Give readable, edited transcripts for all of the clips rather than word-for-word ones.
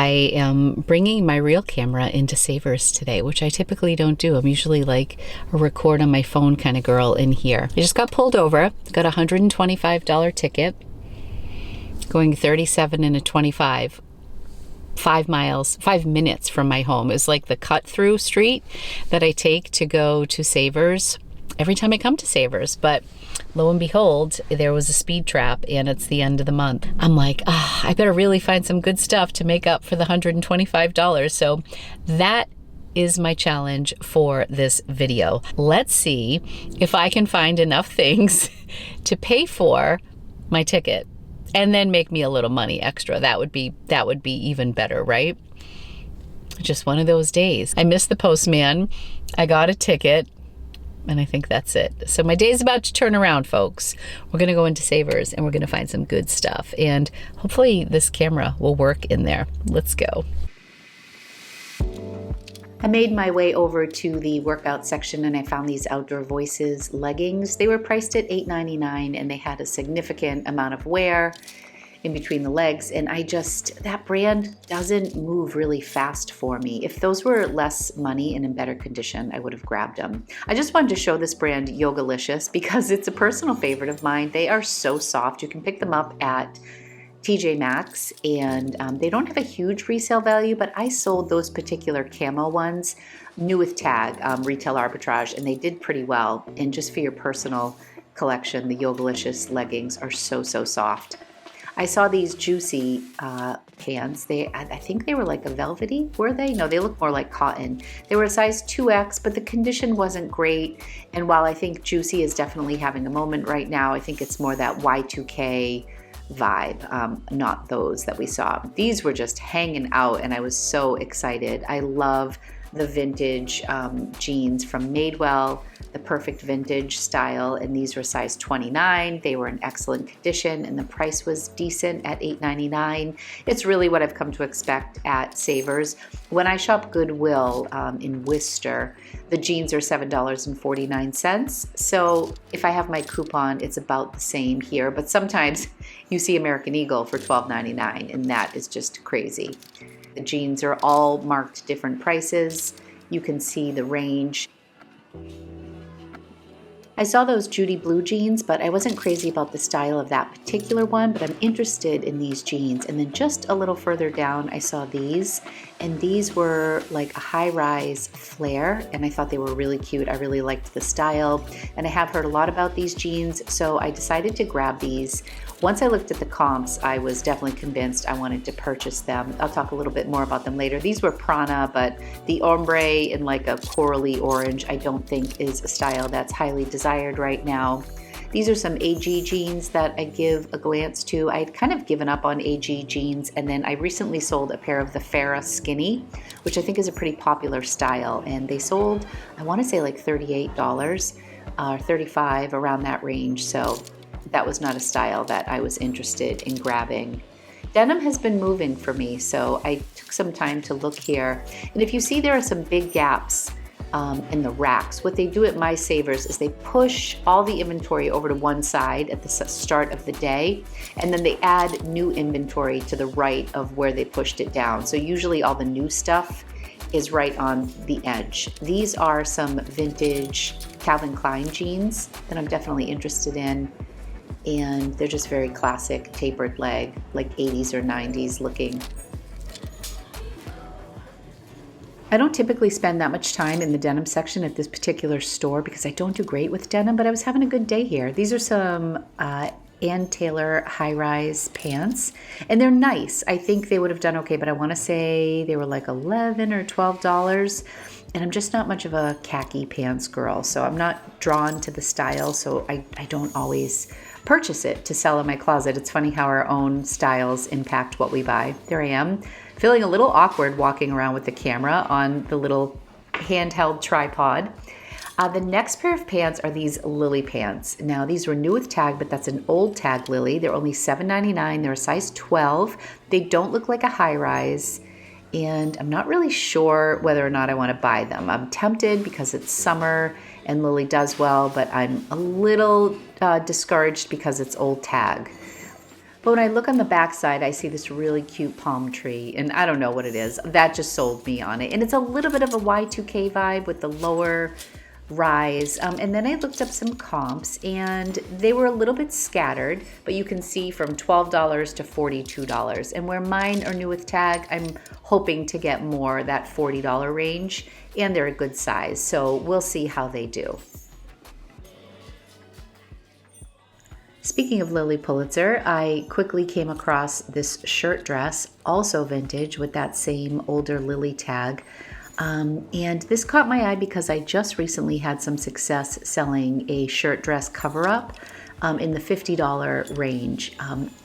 I am bringing my real camera into Savers today, which I typically don't do. I'm usually like a record on my phone kind of girl in here. I just got pulled over, got a $125 ticket, going 37 and a 25. 5 minutes from my home. It's like the cut through street that I take to go to Savers every time I come to Savers. But lo and behold, there was a speed trap and it's the end of the month. I'm like, I better really find some good stuff to make up for the $125. So that is my challenge for this video. Let's see if I can find enough things to pay for my ticket and then make me a little money extra. That would be even better, right? Just one of those days. I missed the postman. I got a ticket, and I think that's it. So my day is about to turn around, folks. We're gonna go into Savers and we're gonna find some good stuff. And hopefully this camera will work in there. Let's go. I made my way over to the workout section and I found these Outdoor Voices leggings. They were priced at $8.99 and they had a significant amount of wear in between the legs, and that brand doesn't move really fast for me. If those were less money and in better condition, I would have grabbed them. I just wanted to show this brand Yogalicious because it's a personal favorite of mine. They are so soft. You can pick them up at TJ Maxx, and they don't have a huge resale value, but I sold those particular camo ones, new with tag, retail arbitrage, and they did pretty well. And just for your personal collection, the Yogalicious leggings are so soft. I saw these Juicy pants. I think they were like a velvety, were they? No, they look more like cotton. They were a size 2X, but the condition wasn't great. And while I think Juicy is definitely having a moment right now, I think it's more that Y2K vibe, not those that we saw. These were just hanging out and I was so excited. I love the vintage jeans from Madewell, the perfect vintage style, and these were size 29. They were in excellent condition and the price was decent at $8.99. It's really what I've come to expect at Savers. When I shop Goodwill in Worcester, the jeans are $7.49. So if I have my coupon, it's about the same here, but sometimes you see American Eagle for $12.99 and that is just crazy. The jeans are all marked different prices. You can see the range. I saw those Judy blue jeans, but I wasn't crazy about the style of that particular one, but I'm interested in these jeans. And then just a little further down, I saw these, and these were like a high-rise flare, and I thought they were really cute. I really liked the style, and I have heard a lot about these jeans, so I decided to grab these. Once I looked at the comps, I was definitely convinced I wanted to purchase them. I'll talk a little bit more about them later. These were Prana, but the ombre in like a corally orange, I don't think is a style that's highly desired right now. These are some AG jeans that I give a glance to. I had kind of given up on AG jeans, and then I recently sold a pair of the Farrah Skinny, which I think is a pretty popular style, and they sold, I want to say like $38 or $35, around that range. So that was not a style that I was interested in grabbing. Denim has been moving for me, so I took some time to look here. And if you see, there are some big gaps in the racks. What they do at My Savers is they push all the inventory over to one side at the start of the day, and then they add new inventory to the right of where they pushed it down. So usually all the new stuff is right on the edge. These are some vintage Calvin Klein jeans that I'm definitely interested in. And they're just very classic tapered leg, like 80s or 90s looking. I don't typically spend that much time in the denim section at this particular store because I don't do great with denim, but I was having a good day here. These are some Ann Taylor high-rise pants, and they're nice. I think they would have done okay, but I want to say they were like $11 or $12. And I'm just not much of a khaki pants girl, so I'm not drawn to the style, so I don't always purchase it to sell in my closet. It's funny how our own styles impact what we buy. There I am, feeling a little awkward walking around with the camera on the little handheld tripod. The next pair of pants are these Lily pants. Now, these were new with tag, but that's an old tag Lily. They're only $7.99. They're a size 12. They don't look like a high-rise, and I'm not really sure whether or not I want to buy them. I'm tempted because it's summer and Lily does well, but I'm a little discouraged because it's old tag. But when I look on the back side, I see this really cute palm tree, and I don't know what it is. That just sold me on it. And it's a little bit of a Y2K vibe with the lower rise. And then I looked up some comps, and they were a little bit scattered, but you can see from $12 to $42. And where mine are new with tag, I'm hoping to get more that $40 range, and they're a good size. So we'll see how they do. Speaking of Lily Pulitzer, I quickly came across this shirt dress, also vintage with that same older Lily tag. And this caught my eye because I just recently had some success selling a shirt dress cover-up in the $50 range.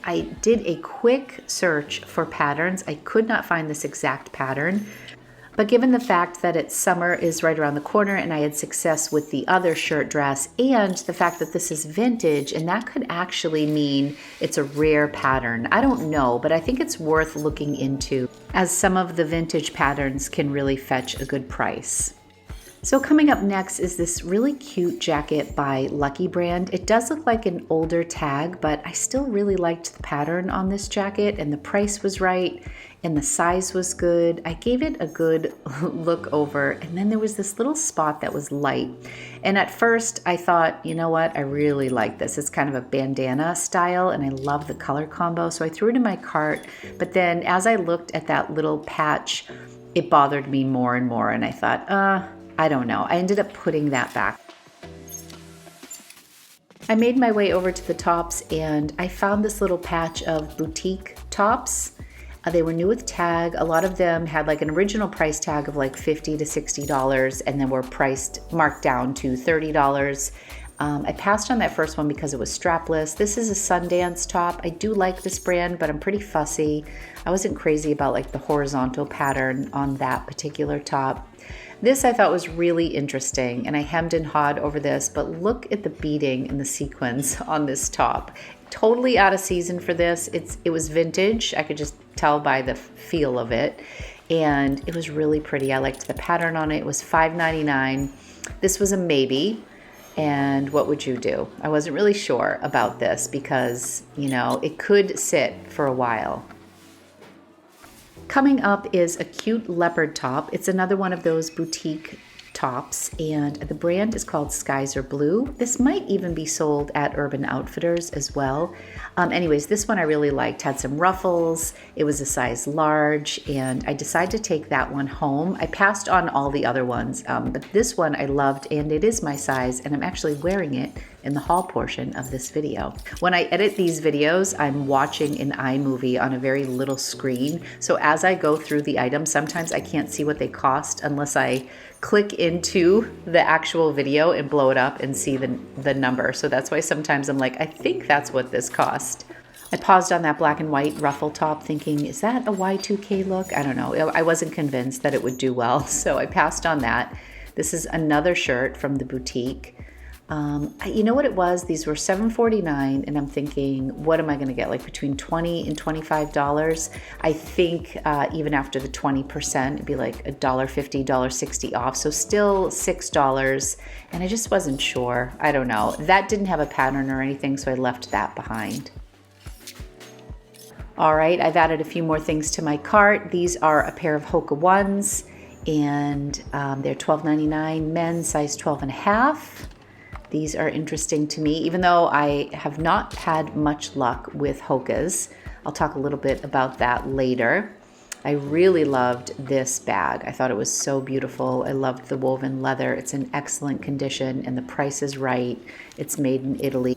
I did a quick search for patterns. I could not find this exact pattern. But given the fact that summer is right around the corner and I had success with the other shirt dress and the fact that this is vintage, and that could actually mean it's a rare pattern. I don't know, but I think it's worth looking into, as some of the vintage patterns can really fetch a good price. So coming up next is this really cute jacket by Lucky Brand. It does look like an older tag, but I still really liked the pattern on this jacket, and the price was right and the size was good. I gave it a good look over, and then there was this little spot that was light. And at first I thought, you know what, I really like this. It's kind of a bandana style and I love the color combo. So I threw it in my cart, but then as I looked at that little patch, it bothered me more and more. And I thought, I don't know. I ended up putting that back. I made my way over to the tops and I found this little patch of boutique tops. They were new with tag. A lot of them had like an original price tag of like $50 to $60 and then were marked down to $30. I passed on that first one because it was strapless. This is a Sundance top. I do like this brand, but I'm pretty fussy. I wasn't crazy about like the horizontal pattern on that particular top. This I thought was really interesting, and I hemmed and hawed over this, but look at the beading and the sequins on this top. Totally out of season for this. It was vintage. I could just tell by the feel of it, and it was really pretty. I liked the pattern on it. It was $5.99. This was a maybe. And what would you do? I wasn't really sure about this because, you know, it could sit for a while. Coming up is a cute leopard top. It's another one of those boutique tops, and the brand is called Skies Are Blue. This might even be sold at Urban Outfitters as well. Anyways, this one I really liked. Had some ruffles. It was a size large, and I decided to take that one home. I passed on all the other ones, but this one I loved, and it is my size, and I'm actually wearing it in the haul portion of this video. When I edit these videos, I'm watching an iMovie on a very little screen. So as I go through the items, sometimes I can't see what they cost unless I click into the actual video and blow it up and see the number. So that's why sometimes I'm like, I think that's what this cost. I paused on that black and white ruffle top thinking, is that a Y2K look? I don't know. I wasn't convinced that it would do well, so I passed on that. This is another shirt from the boutique. You know what it was? These were $7.49, and I'm thinking, what am I going to get? Like between $20 and $25. I think even after the 20%, it'd be like $1.50, $1.60 off. So still $6, and I just wasn't sure. I don't know. That didn't have a pattern or anything, so I left that behind. All right, I've added a few more things to my cart. These are a pair of Hoka ones, and they're $12.99, men's size 12.5. These are interesting to me, even though I have not had much luck with Hokas. I'll talk a little bit about that later. I really loved this bag. I thought it was so beautiful. I loved the woven leather. It's in excellent condition and the price is right. It's made in Italy.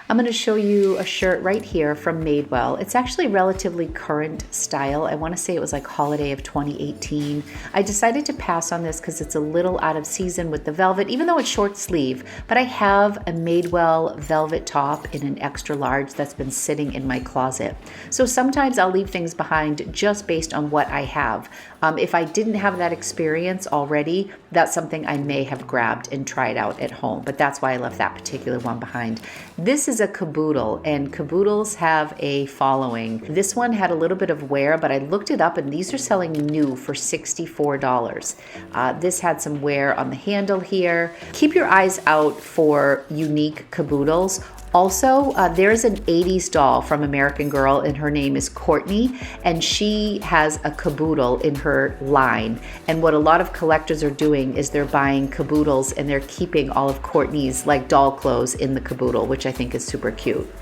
I'm going to show you a shirt right here from Madewell. It's actually relatively current style. I want to say it was like holiday of 2018. I decided to pass on this because it's a little out of season with the velvet, even though it's short sleeve. But I have a Madewell velvet top in an extra large that's been sitting in my closet. So sometimes I'll leave things behind just based on what I have. If I didn't have that experience already, that's something I may have grabbed and tried out at home, but that's why I left that particular one behind. This is a caboodle, and caboodles have a following. This one had a little bit of wear, but I looked it up and these are selling new for $64. This had some wear on the handle here. Keep your eyes out for unique caboodles. Also, there's an 80s doll from American Girl, and her name is Courtney, and she has a caboodle in her line. And what a lot of collectors are doing is they're buying caboodles and they're keeping all of Courtney's like doll clothes in the caboodle, which I think is super cute.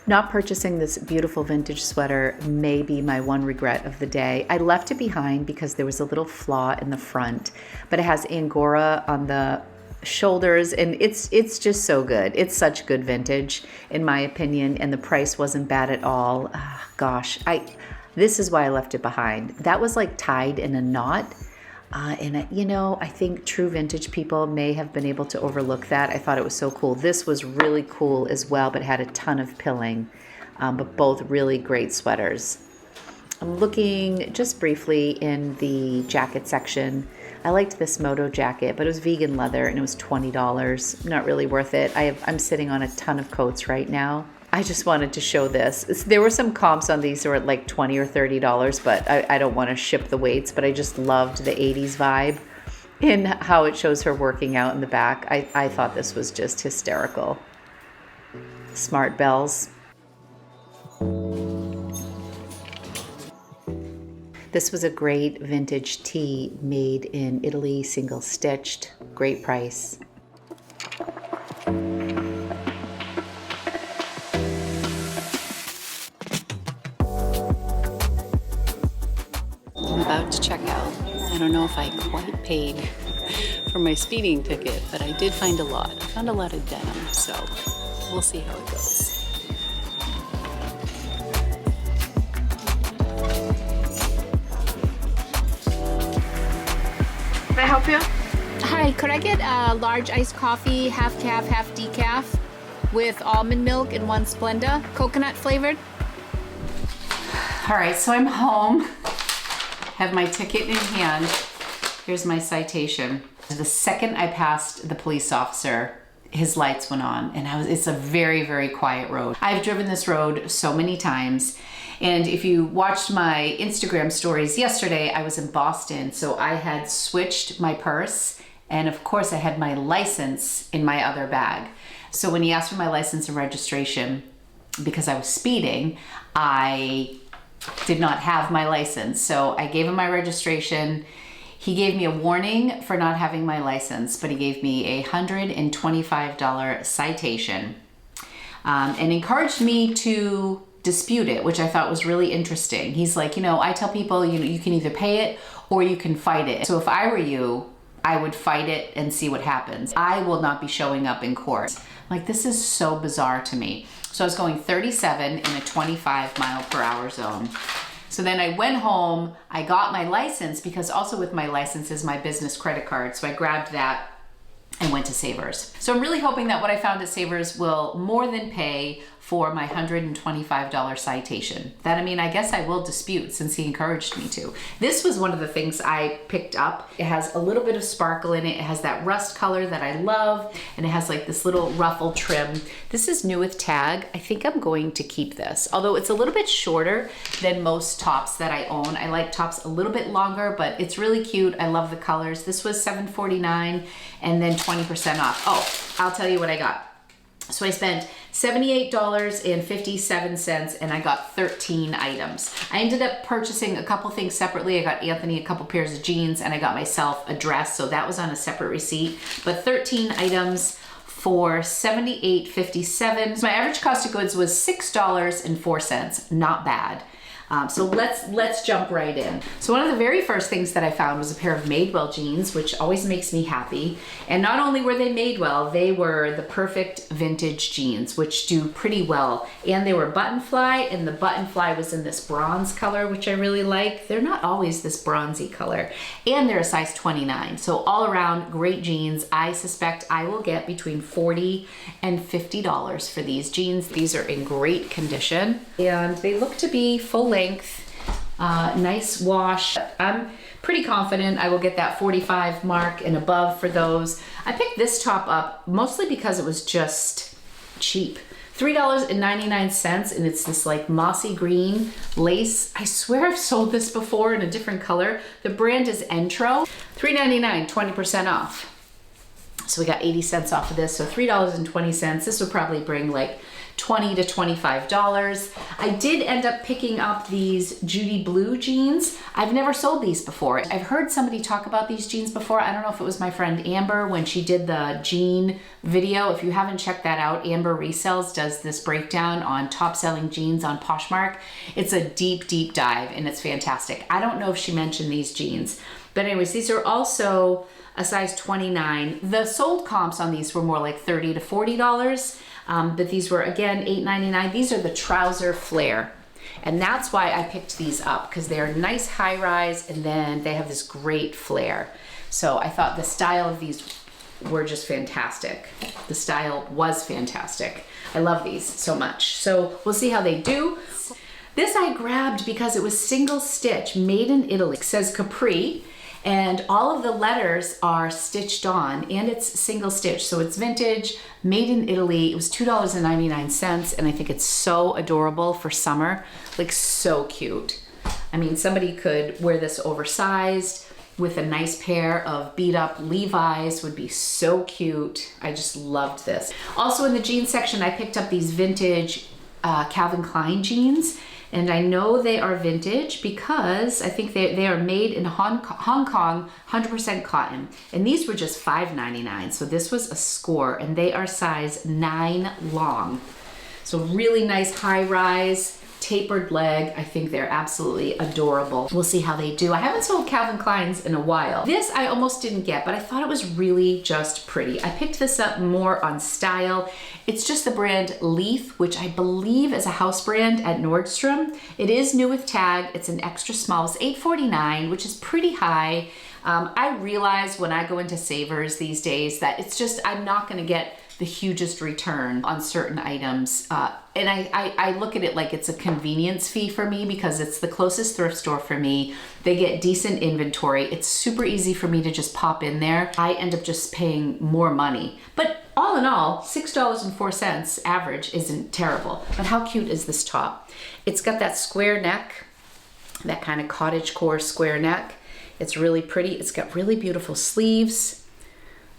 Not purchasing this beautiful vintage sweater may be my one regret of the day. I left it behind because there was a little flaw in the front, but it has Angora on the shoulders, and it's just so good. It's such good vintage in my opinion, and the price wasn't bad at all. Gosh, this is why I left it behind. That was like tied in a knot, and you know, I think true vintage people may have been able to overlook that. I thought it was so cool. This was really cool as well, but had a ton of pilling, but both really great sweaters. I'm looking just briefly in the jacket section. I liked this Moto jacket, but it was vegan leather and it was $20. Not really worth it. I'm sitting on a ton of coats right now. I just wanted to show this. There were some comps on these that were at like $20 or $30, but I don't want to ship the weights, but I just loved the 80s vibe in how it shows her working out in the back. I thought this was just hysterical. Smart bells. This was a great vintage tee made in Italy, single stitched, great price. I'm about to check out. I don't know if I quite paid for my speeding ticket, but I did find a lot. I found a lot of denim, so we'll see how it goes. Can I help you? Hi, could I get a large iced coffee, half calf, half decaf, with almond milk and one Splenda, coconut flavored? All right, so I'm home. Have my ticket in hand. Here's my citation. The second I passed the police officer, his lights went on, and it's a very, very quiet road. I've driven this road so many times. And if you watched my Instagram stories yesterday, I was in Boston, so I had switched my purse, and of course I had my license in my other bag. So when he asked for my license and registration, because I was speeding, I did not have my license. So I gave him my registration. He gave me a warning for not having my license, but he gave me a $125 citation, and encouraged me to dispute it, which I thought was really interesting. He's like, you know, I tell people, you know, you can either pay it or you can fight it. So if I were you, I would fight it and see what happens. I will not be showing up in court. Like, this is so bizarre to me. So I was going 37 in a 25 mile per hour zone. So then I went home, I got my license, because also with my license is my business credit card. So I grabbed that and went to Savers. So I'm really hoping that what I found at Savers will more than pay for my $125 citation. That, I mean, I guess I will dispute since he encouraged me to. This was one of the things I picked up. It has a little bit of sparkle in it. It has that rust color that I love, and it has like this little ruffle trim. This is new with tag. I think I'm going to keep this, although it's a little bit shorter than most tops that I own. I like tops a little bit longer, but it's really cute. I love the colors. This was $7.49 and then 20% off. Oh, I'll tell you what I got. So I spent $78.57 and I got 13 items. I ended up purchasing a couple things separately. I got Anthony a couple pairs of jeans and I got myself a dress, so that was on a separate receipt. But 13 items for $78.57. My average cost of goods was $6.04. Not bad. So let's jump right in. So one of the very first things that I found was a pair of Madewell jeans, which always makes me happy. And not only were they made well, they were the perfect vintage jeans, which do pretty well. And they were button fly, and the button fly was in this bronze color, which I really like. They're not always this bronzy color. And they're a size 29. So all around, great jeans. I suspect I will get between $40 and $50 for these jeans. These are in great condition, and they look to be full length. Nice wash. I'm pretty confident I will get that 45 mark and above for those. I picked this top up mostly because it was just cheap. $3.99, and it's this like mossy green lace. I swear I've sold this before in a different color. The brand is Entro. $3.99, 20% off. So we got 80 cents off of this, so $3.20. This would probably bring like $20 to $25. I did end up picking up these Judy Blue jeans. I've never sold these before. I've heard somebody talk about these jeans before. I don't know if it was my friend Amber when she did the jean video. If you haven't checked that out, Amber Resells does this breakdown on top selling jeans on Poshmark. It's a deep, deep dive and it's fantastic. I don't know if she mentioned these jeans, but anyways, these are also a size 29. The sold comps on these were more like $30 to $40, but these were again $8.99. These are the trouser flare, and that's why I picked these up, because they're nice high rise and then they have this great flare. So I thought the style of these were just fantastic. The style was fantastic. I love these so much. So we'll see how they do. This I grabbed because it was single stitch, made in Italy. It says Capri, and all of the letters are stitched on, and it's single stitch. So it's vintage, made in Italy. It was $2.99, and I think it's so adorable for summer, like so cute. I mean, somebody could wear this oversized with a nice pair of beat up Levi's, would be so cute. I just loved this. Also in the jeans section, I picked up these vintage Calvin Klein jeans. And I know they are vintage because I think they are made in Hong Kong, 100% cotton. And these were just $5.99. So this was a score, and they are size 9 long. So really nice high rise, tapered leg. I think they're absolutely adorable. We'll see how they do. I haven't sold Calvin Klein's in a while. This I almost didn't get, but I thought it was really just pretty. I picked this up more on style. It's just the brand Leaf, which I believe is a house brand at Nordstrom. It is new with tag. It's an extra small. It's $8.49, which is pretty high. I realize when I go into Savers these days that it's just, I'm not gonna get the hugest return on certain items. And I look at it like it's a convenience fee for me because it's the closest thrift store for me. They get decent inventory. It's super easy for me to just pop in there. I end up just paying more money. But all in all, $6.04 average isn't terrible. But how cute is this top? It's got that square neck, that kind of cottagecore square neck. It's really pretty. It's got really beautiful sleeves.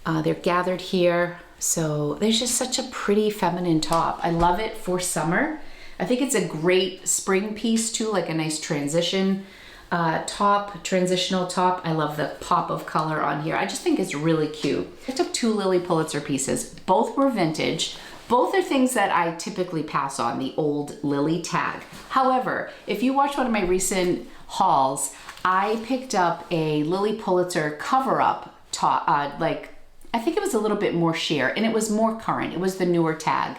They're gathered here. So there's just such a pretty feminine top. I love it for summer. I think it's a great spring piece too, like a nice transition top, transitional top. I love the pop of color on here. I just think it's really cute. I took 2 Lily Pulitzer pieces. Both were vintage. Both are things that I typically pass on, the old Lily tag. However, if you watch one of my recent hauls, I picked up a Lily Pulitzer cover-up top, I think it was a little bit more sheer, and it was more current. It was the newer tag.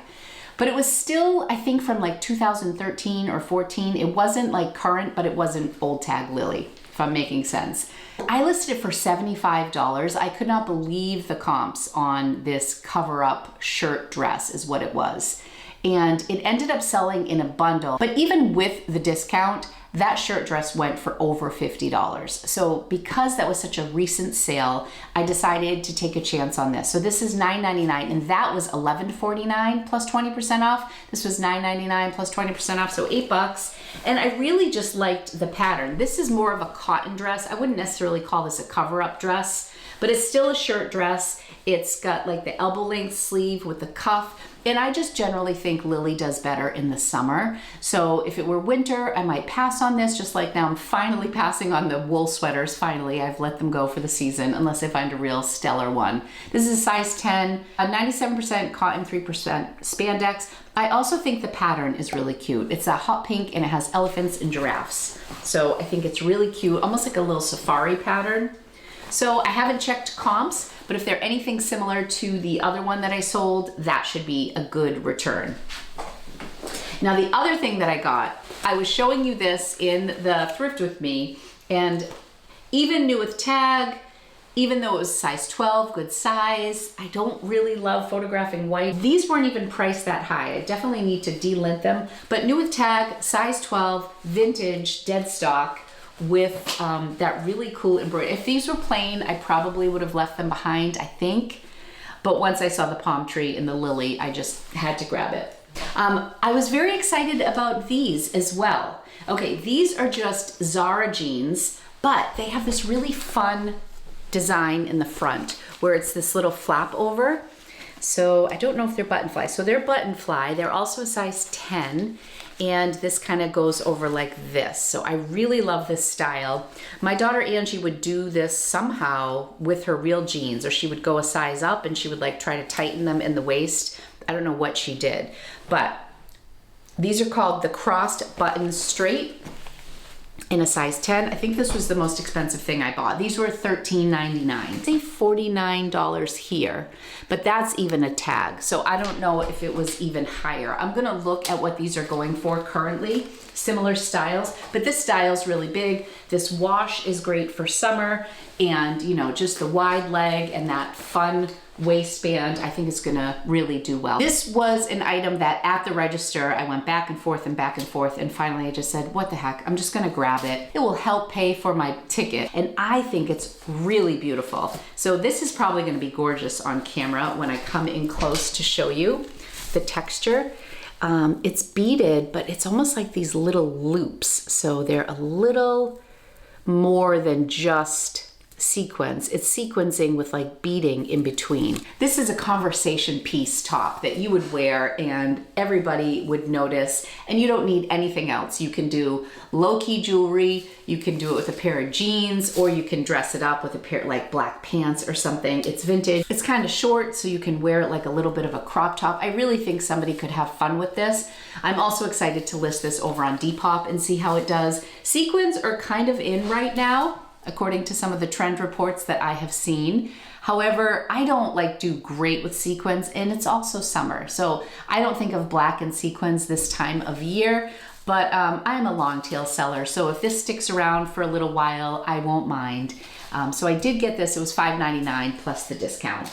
But it was still, I think, from like 2013 or 14. It wasn't like current, but it wasn't old tag Lily, if I'm making sense. I listed it for $75. I could not believe the comps on this cover-up shirt dress is what it was. And it ended up selling in a bundle. But even with the discount, that shirt dress went for over $50. So because that was such a recent sale, I decided to take a chance on this. So this is $9.99, and that was $11.49 plus 20% off. This was $9.99 plus 20% off, so $8. And I really just liked the pattern. This is more of a cotton dress. I wouldn't necessarily call this a cover-up dress, but it's still a shirt dress. It's got like the elbow length sleeve with the cuff. And I just generally think Lily does better in the summer. So if it were winter, I might pass on this, just like now I'm finally passing on the wool sweaters. Finally, I've let them go for the season, unless I find a real stellar one. This is a size 10, 97% cotton, 3% spandex. I also think the pattern is really cute. It's a hot pink and it has elephants and giraffes. So I think it's really cute, almost like a little safari pattern. So I haven't checked comps, but if they're anything similar to the other one that I sold, that should be a good return. Now the other thing that I got, I was showing you this in the thrift with me, and even new with tag, even though it was size 12, good size, I don't really love photographing white. These weren't even priced that high. I definitely need to delint them, but new with tag, size 12, vintage, dead stock, with that really cool embroidery. If these were plain, I probably would have left them behind, I think. But once I saw the palm tree and the lily, I just had to grab it. I was very excited about these as well. Okay, these are just Zara jeans, but they have this really fun design in the front where it's this little flap over. So I don't know if they're button fly. So they're button fly. They're also a size 10. And this kind of goes over like this. So I really love this style. My daughter Angie would do this somehow with her real jeans, or she would go a size up and she would like try to tighten them in the waist. I don't know what she did, but these are called the crossed button straight in a size 10. I think this was the most expensive thing I bought. These were $13.99. Say $49 here, but that's even a tag. So I don't know if it was even higher. I'm gonna look at what these are going for currently, similar styles, but this style is really big. This wash is great for summer, and you know, just the wide leg and that fun waistband, I think it's gonna really do well. This was an item that at the register, I went back and forth, and finally I just said, what the heck, I'm just gonna grab it. It will help pay for my ticket, and I think it's really beautiful. So this is probably gonna be gorgeous on camera when I come in close to show you the texture. It's beaded, but it's almost like these little loops. So they're a little more than just sequence. It's sequencing with like beading in between. This is a conversation piece top that you would wear and everybody would notice, and you don't need anything else. You can do low-key jewelry, you can do it with a pair of jeans, or you can dress it up with a pair like black pants or something. It's vintage. It's kind of short, so you can wear it like a little bit of a crop top. I really think somebody could have fun with this. I'm also excited to list this over on Depop and see how it does. Sequins are kind of in right now, according to some of the trend reports that I have seen. However, I don't like do great with sequins, and it's also summer. So I don't think of black and sequins this time of year, but I'm a long tail seller. So if this sticks around for a little while, I won't mind. So I did get this, it was $5.99 plus the discount.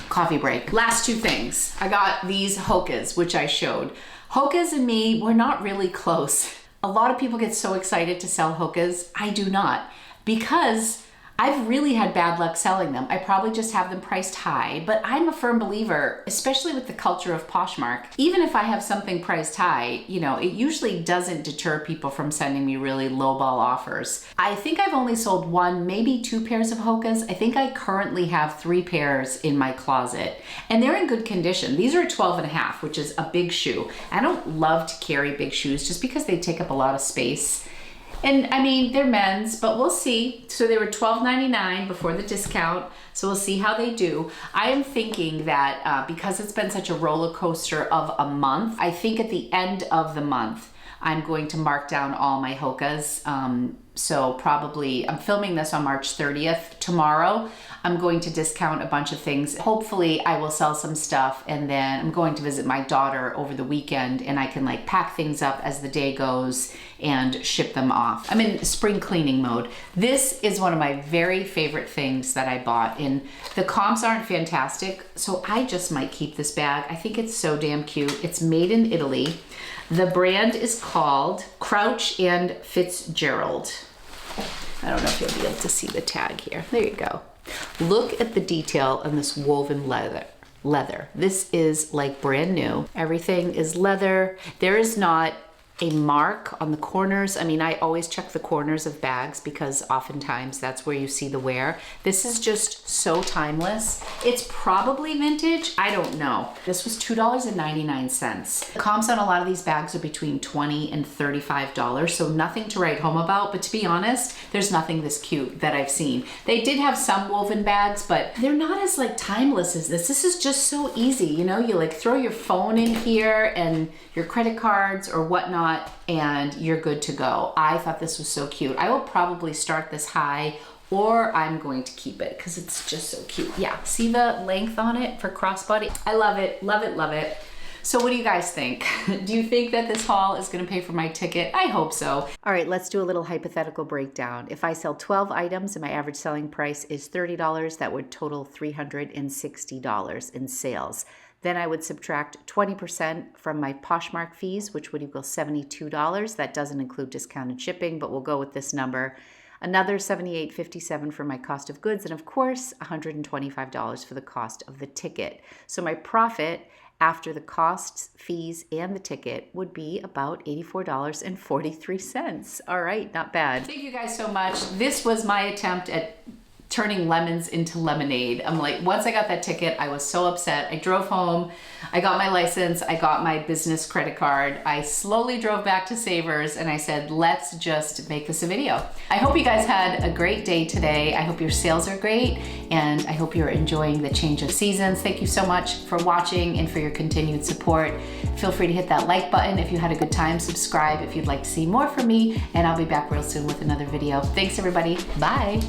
Coffee break. Last two things. I got these Hokas, which I showed. Hokas and me, we're not really close. A lot of people get so excited to sell Hokas. I do not, because I've really had bad luck selling them. I probably just have them priced high, but I'm a firm believer, especially with the culture of Poshmark, even if I have something priced high, you know, it usually doesn't deter people from sending me really lowball offers. I think I've only sold one, maybe two pairs of Hokas. I think I currently have 3 pairs in my closet, and they're in good condition. These are 12.5, which is a big shoe. I don't love to carry big shoes just because they take up a lot of space. And I mean, they're men's, but we'll see. So they were $12.99 before the discount. So we'll see how they do. I am thinking that because it's been such a roller coaster of a month, I think at the end of the month, I'm going to mark down all my Hokas. So probably, I'm filming this on March 30th. Tomorrow, I'm going to discount a bunch of things. Hopefully I will sell some stuff, and then I'm going to visit my daughter over the weekend, and I can like pack things up as the day goes and ship them off. I'm in spring cleaning mode. This is one of my very favorite things that I bought, and the comps aren't fantastic, so I just might keep this bag. I think it's so damn cute. It's made in Italy. The brand is called Crouch and Fitzgerald. I don't know if you'll be able to see the tag here. There you go. Look at the detail on this woven leather. This is like brand new. Everything is leather. There is not a mark on the corners. I mean, I always check the corners of bags because oftentimes that's where you see the wear. This is just so timeless. It's probably vintage. I don't know. This was $2.99. The comps on a lot of these bags are between $20 and $35, so nothing to write home about. But to be honest, there's nothing this cute that I've seen. They did have some woven bags, but they're not as like timeless as this. This is just so easy. You know, you like throw your phone in here and your credit cards or whatnot, and you're good to go. I thought this was so cute. I will probably start this high, or I'm going to keep it because it's just so cute. Yeah, see the length on it for crossbody? I love it, love it, love it. So what do you guys think? Do you think that this haul is gonna pay for my ticket? I hope so. All right, let's do a little hypothetical breakdown. If I sell 12 items and my average selling price is $30, that would total $360 in sales. Then I would subtract 20% from my Poshmark fees, which would equal $72. That doesn't include discounted shipping, but we'll go with this number. Another $78.57 for my cost of goods, and of course, $125 for the cost of the ticket. So my profit after the costs, fees, and the ticket would be about $84.43. All right, not bad. Thank you guys so much. This was my attempt at turning lemons into lemonade. I'm like, once I got that ticket, I was so upset. I drove home, I got my license, I got my business credit card. I slowly drove back to Savers and I said, let's just make this a video. I hope you guys had a great day today. I hope your sales are great and I hope you're enjoying the change of seasons. Thank you so much for watching and for your continued support. Feel free to hit that like button if you had a good time, subscribe if you'd like to see more from me, and I'll be back real soon with another video. Thanks everybody, bye.